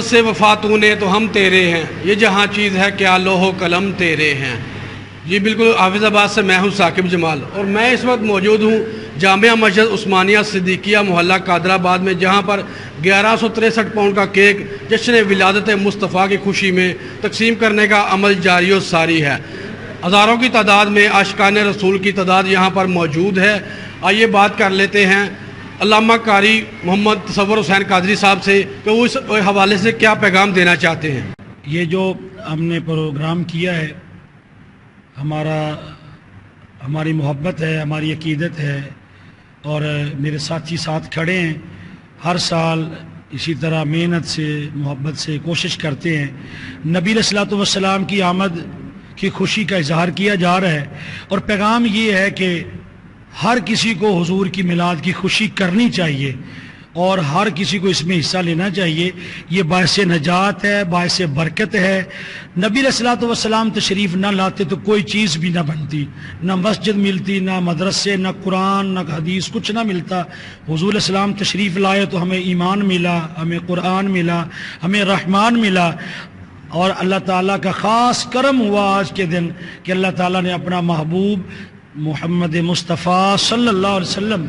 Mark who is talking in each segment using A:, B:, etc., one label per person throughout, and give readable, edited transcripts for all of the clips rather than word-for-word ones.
A: سے وفا تو نے تو ہم تیرے ہیں، یہ جہاں چیز ہے کیا لوح و قلم تیرے ہیں۔ جی بالکل، حافظ آباد سے میں ہوں ثاقب جمال، اور میں اس وقت موجود ہوں جامعہ مسجد عثمانیہ صدیقیہ محلہ قادر آباد میں، جہاں پر 1163 پاؤنڈ کا کیک جشن ولادت مصطفیٰ کی خوشی میں تقسیم کرنے کا عمل جاری و ساری ہے۔ ہزاروں کی تعداد میں عاشقان رسول کی تعداد یہاں پر موجود ہے۔ آئیے بات کر لیتے ہیں علامہ قاری محمد تصور حسین قادری صاحب سے کہ وہ اس حوالے سے کیا پیغام دینا چاہتے ہیں۔
B: یہ جو ہم نے پروگرام کیا ہے، ہماری محبت ہے، ہماری عقیدت ہے، اور میرے ساتھی ساتھ کھڑے ہیں، ہر سال اسی طرح محنت سے محبت سے کوشش کرتے ہیں۔ نبی علیہ الصلوۃ والسلام کی آمد کی خوشی کا اظہار کیا جا رہا ہے، اور پیغام یہ ہے کہ ہر کسی کو حضور کی میلاد کی خوشی کرنی چاہیے اور ہر کسی کو اس میں حصہ لینا چاہیے۔ یہ باعث نجات ہے، باعث برکت ہے۔ نبی علیہ الصلوۃ والسلام تشریف نہ لاتے تو کوئی چیز بھی نہ بنتی، نہ مسجد ملتی، نہ مدرسے، نہ قرآن، نہ حدیث، کچھ نہ ملتا۔ حضور علیہ السلام تشریف لائے تو ہمیں ایمان ملا، ہمیں قرآن ملا، ہمیں رحمان ملا، اور اللہ تعالیٰ کا خاص کرم ہوا آج کے دن کہ اللہ تعالیٰ نے اپنا محبوب محمد مصطفیٰ صلی اللہ علیہ وسلم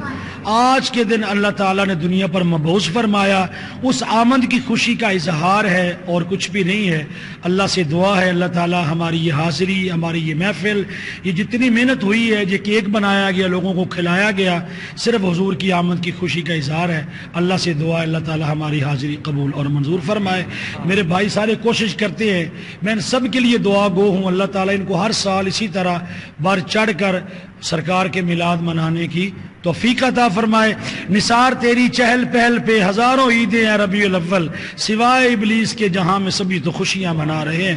B: آج کے دن اللہ تعالیٰ نے دنیا پر مبعوث فرمایا۔ اس آمد کی خوشی کا اظہار ہے اور کچھ بھی نہیں ہے۔ اللہ سے دعا ہے اللہ تعالیٰ ہماری یہ حاضری، ہماری یہ محفل، یہ جتنی محنت ہوئی ہے، یہ کیک بنایا گیا، لوگوں کو کھلایا گیا، صرف حضور کی آمد کی خوشی کا اظہار ہے۔ اللہ سے دعا ہے اللہ تعالیٰ ہماری حاضری قبول اور منظور فرمائے۔ میرے بھائی سارے کوشش کرتے ہیں، میں ان سب کے لیے دعا گو ہوں، اللہ تعالیٰ ان کو ہر سال اسی طرح بڑھ چڑھ کر سرکار کے میلاد منانے کی توفیق عطا فرمائے۔ نثار تیری چہل پہل پہ ہزاروں عیدیں ہیں ربیع الاول، سوائے ابلیس کے جہاں میں سبھی تو خوشیاں منا رہے ہیں۔